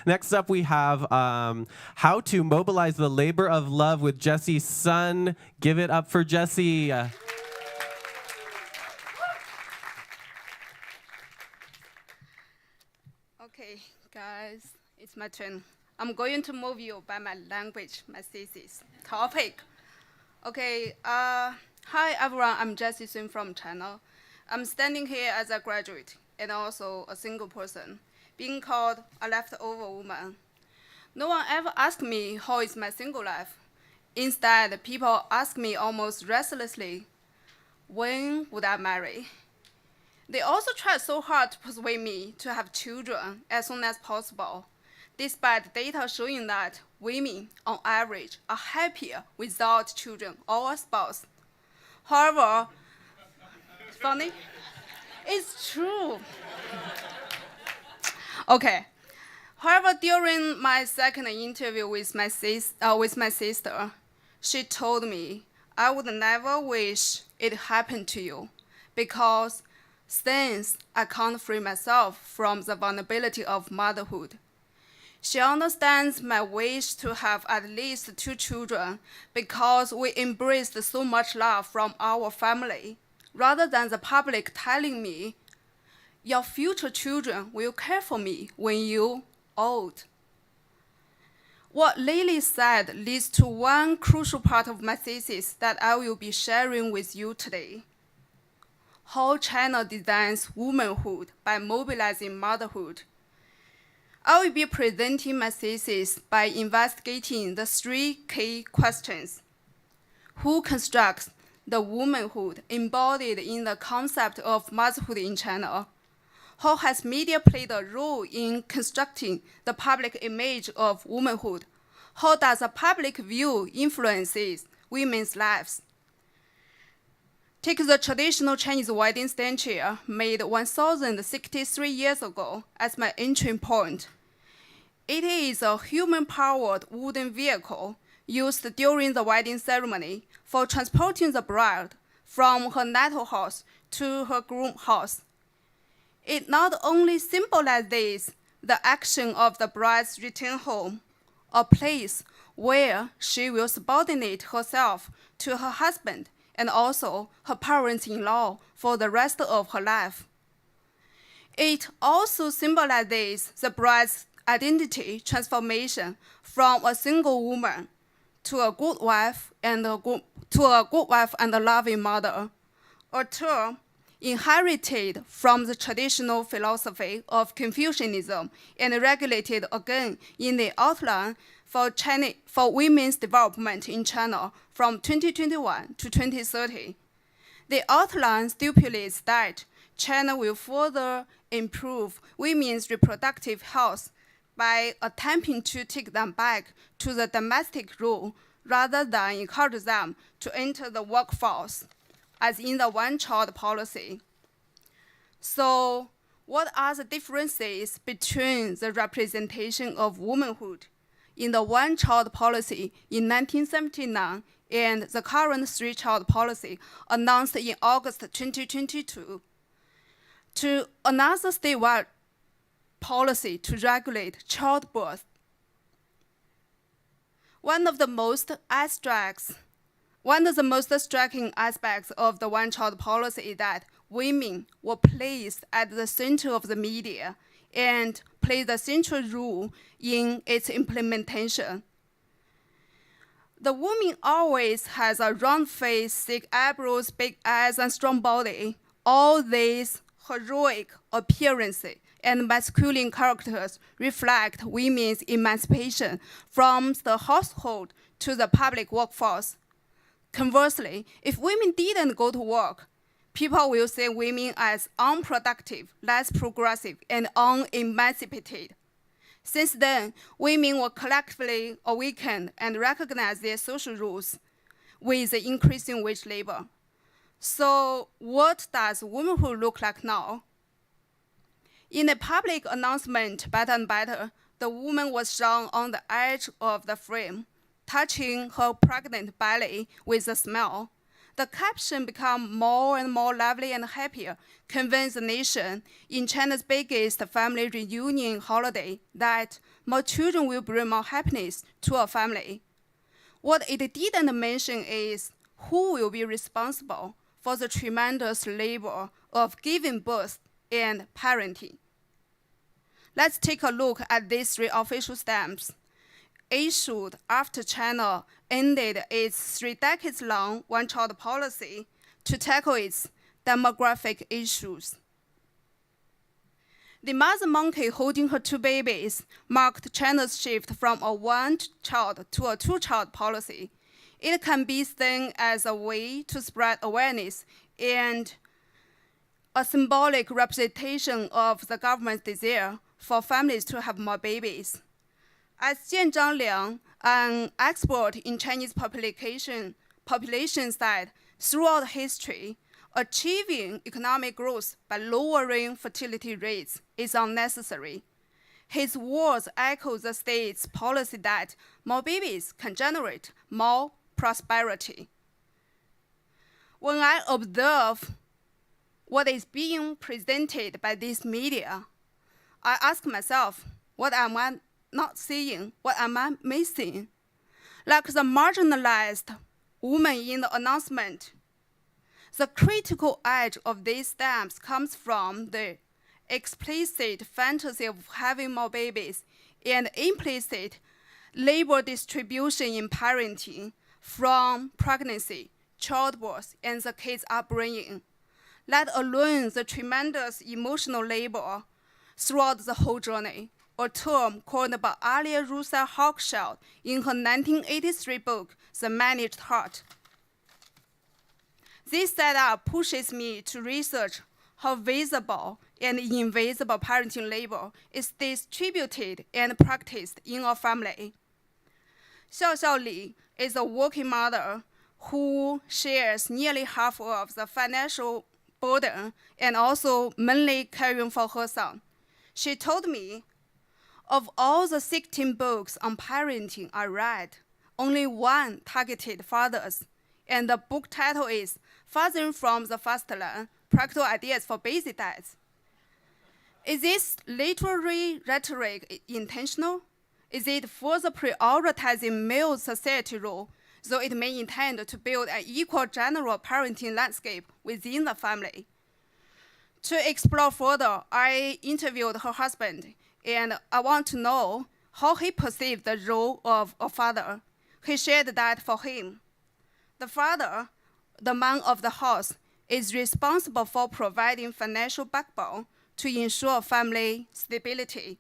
Next up, we have How to Mobilize the Labor of Love with Jessie Sun. Give it up for Jessie. Okay, guys, it's my turn. I'm going to move you by my language, my thesis topic. Okay, hi everyone, I'm Jessie Sun from China. I'm standing here as a graduate and also a single person, being called a leftover woman. No one ever asked me how is my single life. Instead, people ask me almost restlessly, when would I marry? They also tried so hard to persuade me to have children as soon as possible, despite data showing that women, on average, are happier without children or a spouse. However, funny? It's true. Okay. However, during my second interview with my sister, she told me I would never wish it happened to you because since I can't free myself from the vulnerability of motherhood. She understands my wish to have at least 2 children because we embraced so much love from our family, rather than the public telling me, your future children will care for me when you're old. What Lily said leads to one crucial part of my thesis that I will be sharing with you today. How China designs womanhood by mobilizing motherhood. I will be presenting my thesis by investigating the 3 key questions. Who constructs the womanhood embodied in the concept of motherhood in China? How has media played a role in constructing the public image of womanhood? How does a public view influences women's lives? Take the traditional Chinese wedding stand-chair made 1,063 years ago as my entry point. It is a human-powered wooden vehicle used during the wedding ceremony for transporting the bride from her natal house to her groom house. It not only symbolizes the action of the bride's return home, a place where she will subordinate herself to her husband and also her parents-in-law for the rest of her life. It also symbolizes the bride's identity transformation from a single woman to a good wife and a loving mother, a term inherited from the traditional philosophy of Confucianism and regulated again in the outline for women's development in China from 2021 to 2030. The outline stipulates that China will further improve women's reproductive health by attempting to take them back to the domestic role rather than encourage them to enter the workforce, as in the one-child policy. So, what are the differences between the representation of womanhood in the one-child policy in 1979 and the current 3-child policy announced in August 2022 to another statewide policy to regulate childbirth? One of the most striking aspects of the one-child policy is that women were placed at the center of the media and played a central role in its implementation. The woman always has a round face, thick eyebrows, big eyes, and strong body. All these heroic appearances and masculine characters reflect women's emancipation from the household to the public workforce. Conversely, if women didn't go to work, people will see women as unproductive, less progressive, and unemancipated. Since then, women were collectively awakened and recognized their social roles with the increasing wage labor. So what does womanhood look like now? In a public announcement, Better and Better, the woman was shown on the edge of the frame, touching her pregnant belly with a smile. The caption became more and more lively and happier, convinced the nation in China's biggest family reunion holiday that more children will bring more happiness to a family. What it didn't mention is who will be responsible for the tremendous labor of giving birth and parenting. Let's take a look at these 3 official stamps issued after China ended its 3 decades-long one-child policy to tackle its demographic issues. The mother monkey holding her 2 babies marked China's shift from a one-child to a 2-child policy. It can be seen as a way to spread awareness and a symbolic representation of the government's desire for families to have more babies. As Jianzhang Liang, an expert in Chinese population said, throughout history, achieving economic growth by lowering fertility rates is unnecessary. His words echo the state's policy that more babies can generate more prosperity. When I observe what is being presented by these media, I ask myself, what am I not seeing? What am I missing? Like the marginalized woman in the announcement, the critical edge of these stamps comes from the explicit fantasy of having more babies and implicit labor distribution in parenting from pregnancy, childbirth, and the kids' upbringing, let alone the tremendous emotional labor throughout the whole journey, a term coined by Alia Rusa Hochschild in her 1983 book, The Managed Heart. This setup pushes me to research how visible and invisible parenting labor is distributed and practiced in a family. Xiao Li is a working mother who shares nearly half of the financial burden and also mainly caring for her son. She told me, of all the 16 books on parenting I read, only 1 targeted fathers, and the book title is Fathering from the Fastland, Practical Ideas for Busy Dads. Is this literary rhetoric intentional? Is it further prioritizing male society role, though it may intend to build an equal general parenting landscape within the family? To explore further, I interviewed her husband, and I want to know how he perceived the role of a father. He shared that for him, the father, the man of the house, is responsible for providing financial backbone to ensure family stability.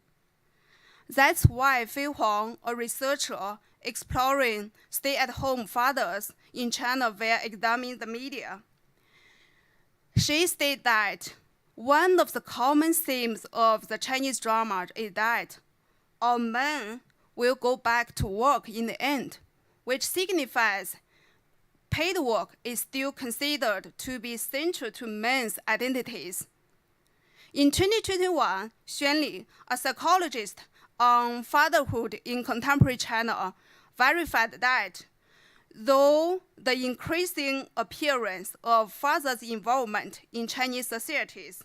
That's why Fei Huang, a researcher exploring stay-at-home fathers in China via examining the media, she stated that one of the common themes of the Chinese drama is that all men will go back to work in the end, which signifies paid work is still considered to be central to men's identities. In 2021, Xuan Li, a psychologist on fatherhood in contemporary China, verified that though the increasing appearance of fathers' involvement in Chinese societies,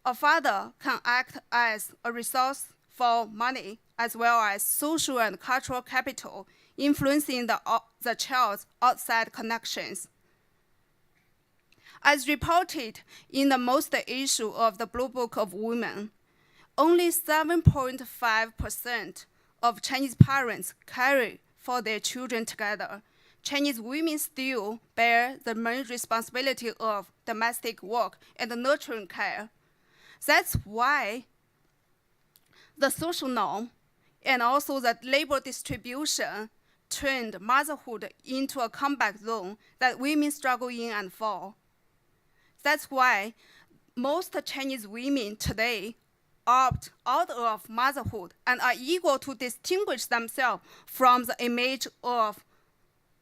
a father can act as a resource for money as well as social and cultural capital, influencing the child's outside connections. As reported in the most issue of the Blue Book of Women, only 7.5% of Chinese parents care for their children together. Chinese women still bear the main responsibility of domestic work and nurturing care. That's why the social norm and also the labor distribution turned motherhood into a combat zone that women struggle in and for. That's why most Chinese women today opt out of motherhood and are eager to distinguish themselves from the image of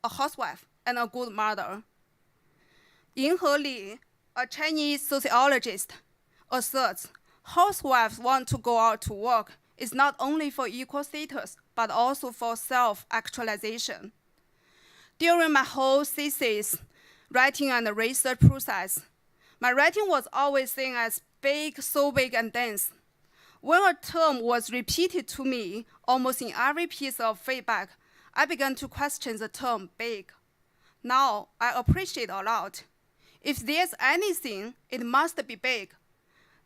a housewife and a good mother. Yinghe Li, a Chinese sociologist, asserts housewives want to go out to work is not only for equal status, but also for self-actualization. During my whole thesis, writing and research process. My writing was always seen as big, so big and dense. When a term was repeated to me almost in every piece of feedback, I began to question the term big. Now, I appreciate a lot. If there's anything, it must be big.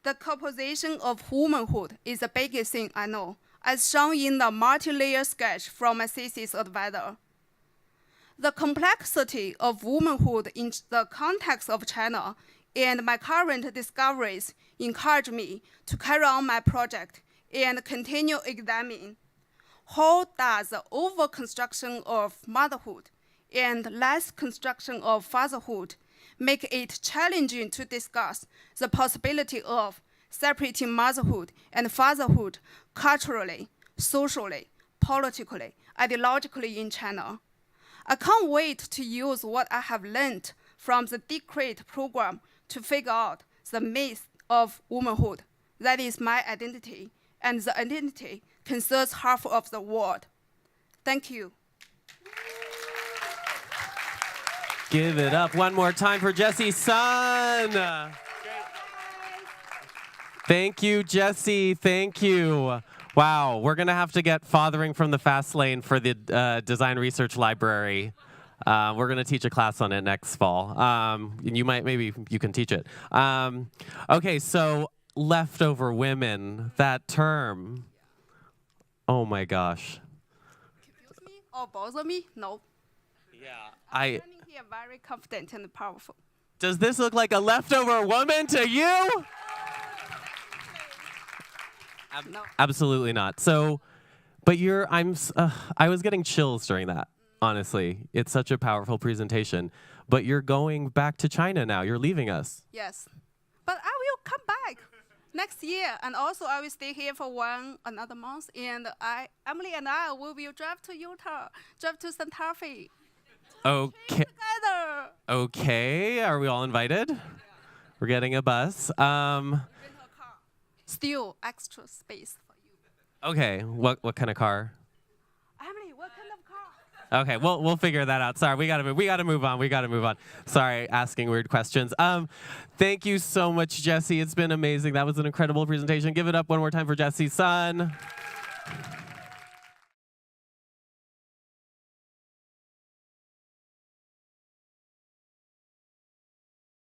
The composition of womanhood is the biggest thing I know, as shown in the multi-layer sketch from my thesis advisor. The complexity of womanhood in the context of China and my current discoveries encourage me to carry on my project and continue examining how does the over-construction of motherhood and less construction of fatherhood make it challenging to discuss the possibility of separating motherhood and fatherhood culturally, socially, politically, ideologically in China. I can't wait to use what I have learned from the Decrete program to figure out the myth of womanhood. That is my identity, and the identity concerns half of the world. Thank you. Give it up one more time for Jessie Sun. Thank you, Jessie. Thank you. Wow, we're going to have to get Fathering from the Fast Lane for the Design Research Library. We're going to teach a class on it next fall. Maybe you can teach it. Okay, so leftover women, that term. Oh my gosh. Confuse me or bother me? No. Yeah. I'm standing here very confident and powerful. Does this look like a leftover woman to you? No. Absolutely not. So, but I was getting chills during that. Honestly, it's such a powerful presentation. But you're going back to China now. You're leaving us. Yes. But I will come back next year. And also I will stay here for another month. And Emily and I will drive to Utah, drive to Santa Fe. Okay. Together. Okay. Are we all invited? Yeah. We're getting a bus. Rent a car. Still extra space for you. Okay. What kind of car? Emily, what kind of car? Okay, we'll figure that out. Sorry, we gotta move on. Sorry, asking weird questions. Thank you so much, Jessie. It's been amazing. That was an incredible presentation. Give it up one more time for Jessie Sun.